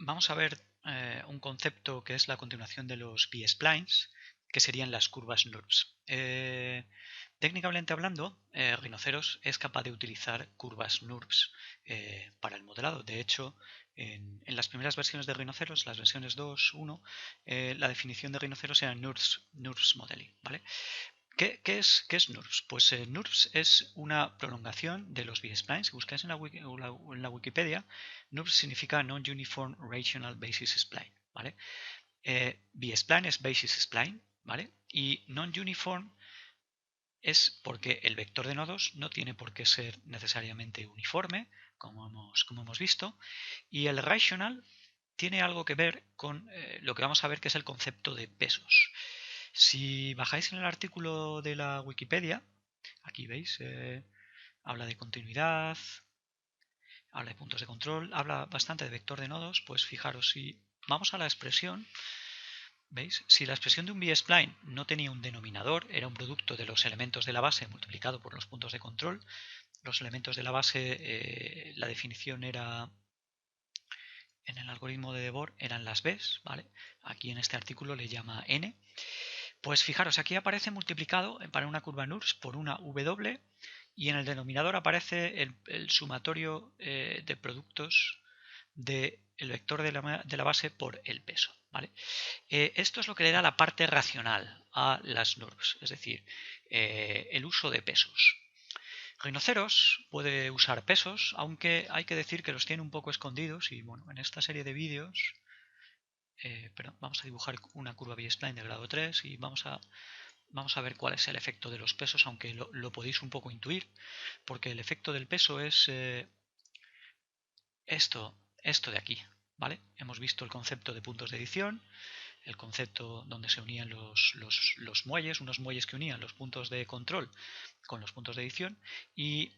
vamos a ver un concepto que es la continuación de los B-splines, que serían las curvas NURBS. Técnicamente hablando, Rhinoceros es capaz de utilizar curvas NURBS para el modelado. De hecho, en las primeras versiones de Rhinoceros, las versiones 2, 1, la definición de Rhinoceros era NURBS Modeling, ¿vale? ¿Qué es NURBS? Pues NURBS es una prolongación de los B-splines. Si buscáis en la Wikipedia, NURBS significa Non-Uniform Rational Basis Spline, ¿vale? B-spline es basis spline, ¿vale? Y non-uniform es porque el vector de nodos no tiene por qué ser necesariamente uniforme, como hemos visto, y el rational tiene algo que ver con lo que vamos a ver, que es el concepto de pesos. Si bajáis en el artículo de la Wikipedia, aquí veis, habla de continuidad, habla de puntos de control, habla bastante de vector de nodos. Pues fijaros, si vamos a la expresión, ¿veis? Si la expresión de un B-spline no tenía un denominador, era un producto de los elementos de la base multiplicado por los puntos de control. Los elementos de la base, la definición era, en el algoritmo de Debord, eran las Bs, ¿vale? Aquí en este artículo le llama n. Pues fijaros, aquí aparece multiplicado para una curva NURBS por una W, y en el denominador aparece el sumatorio de productos del vector de la base por el peso, ¿vale? Esto es lo que le da la parte racional a las NURBS, es decir, el uso de pesos. Rhinoceros puede usar pesos, aunque hay que decir que los tiene un poco escondidos. Y bueno, en esta serie de vídeos, vamos a dibujar una curva B-spline de grado 3 y vamos a ver cuál es el efecto de los pesos, aunque lo podéis un poco intuir, porque el efecto del peso es esto de aquí, ¿vale? Hemos visto el concepto de puntos de edición, el concepto donde se unían los muelles, unos muelles que unían los puntos de control con los puntos de edición, y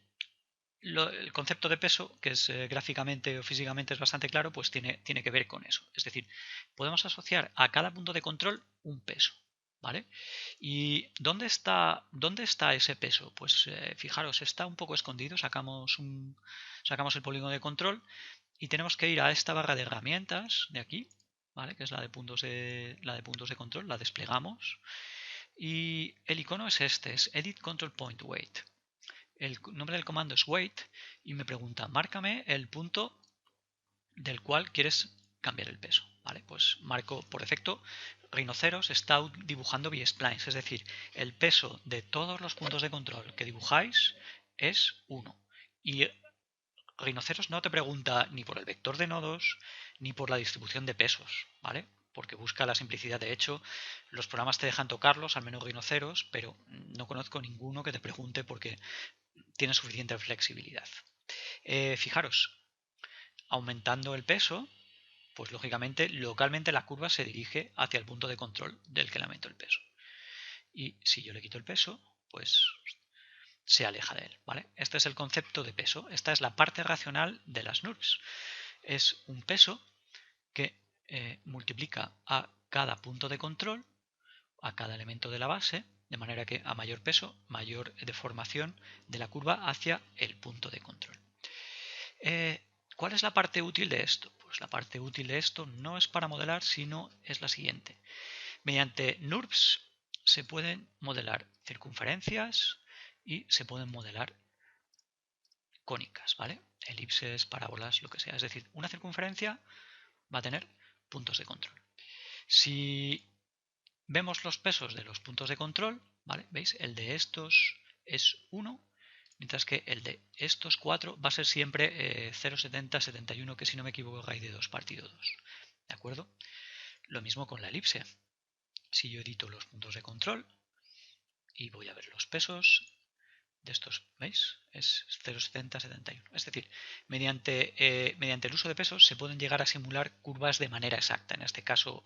el concepto de peso, que es gráficamente o físicamente es bastante claro, pues tiene que ver con eso. Es decir, podemos asociar a cada punto de control un peso, ¿vale? ¿Y dónde está ese peso? Pues fijaros, está un poco escondido. Sacamos el polígono de control y tenemos que ir a esta barra de herramientas de aquí, ¿vale? Que es la de puntos de control. La desplegamos y el icono es este, es Edit Control Point Weight. El nombre del comando es wait y me pregunta, márcame el punto del cual quieres cambiar el peso, ¿vale? Pues marco por defecto. Rhinoceros está dibujando B-splines, es decir, el peso de todos los puntos de control que dibujáis es 1. Y Rhinoceros no te pregunta ni por el vector de nodos ni por la distribución de pesos, ¿vale? Porque busca la simplicidad. De hecho, los programas te dejan tocarlos, al menos Rhinoceros, pero no conozco ninguno que te pregunte porque tiene suficiente flexibilidad. Fijaros, aumentando el peso, pues lógicamente localmente la curva se dirige hacia el punto de control del que le aumento el peso. Y si yo le quito el peso, pues se aleja de él, ¿vale? Este es el concepto de peso. Esta es la parte racional de las NURBS. Es un peso que multiplica a cada punto de control, a cada elemento de la base, de manera que a mayor peso, mayor deformación de la curva hacia el punto de control. ¿Cuál es la parte útil de esto? Pues la parte útil de esto no es para modelar, sino es la siguiente. Mediante NURBS se pueden modelar circunferencias y se pueden modelar cónicas, ¿vale? Elipses, parábolas, lo que sea. Es decir, una circunferencia va a tener puntos de control. Si vemos los pesos de los puntos de control, ¿vale? ¿Veis? El de estos es 1, mientras que el de estos 4 va a ser siempre 0,70, 71, que si no me equivoco es raíz de 2 partido 2. ¿De acuerdo? Lo mismo con la elipse. Si yo edito los puntos de control y voy a ver los pesos de estos, ¿veis? Es 0,70, 71. Es decir, mediante el uso de pesos se pueden llegar a simular curvas de manera exacta. En este caso,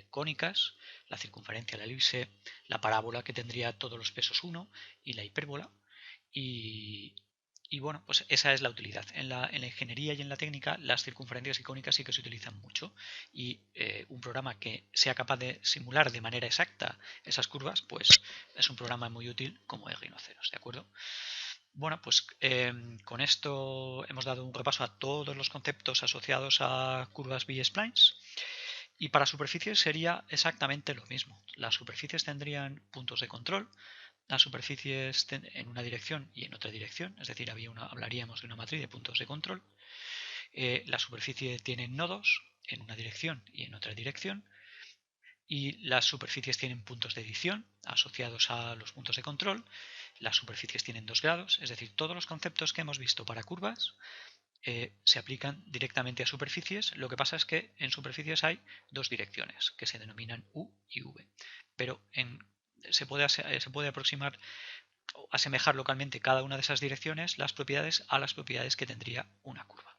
cónicas, la circunferencia, la elipse, la parábola, que tendría todos los pesos 1, y la hipérbola. Y bueno, pues esa es la utilidad. En la ingeniería y en la técnica, las circunferencias icónicas sí que se utilizan mucho. Y un programa que sea capaz de simular de manera exacta esas curvas, pues es un programa muy útil como es Rhinoceros, ¿de acuerdo? Bueno, pues con esto hemos dado un repaso a todos los conceptos asociados a curvas B-splines. Y para superficies sería exactamente lo mismo. Las superficies tendrían puntos de control, las superficies en una dirección y en otra dirección, es decir, hablaríamos de una matriz de puntos de control. La superficie tiene nodos en una dirección y en otra dirección, y las superficies tienen puntos de edición asociados a los puntos de control. Las superficies tienen 2 grados, es decir, todos los conceptos que hemos visto para curvas se aplican directamente a superficies. Lo que pasa es que en superficies hay 2 direcciones que se denominan U y V, pero se puede aproximar o asemejar localmente cada una de esas direcciones las propiedades a las propiedades que tendría una curva.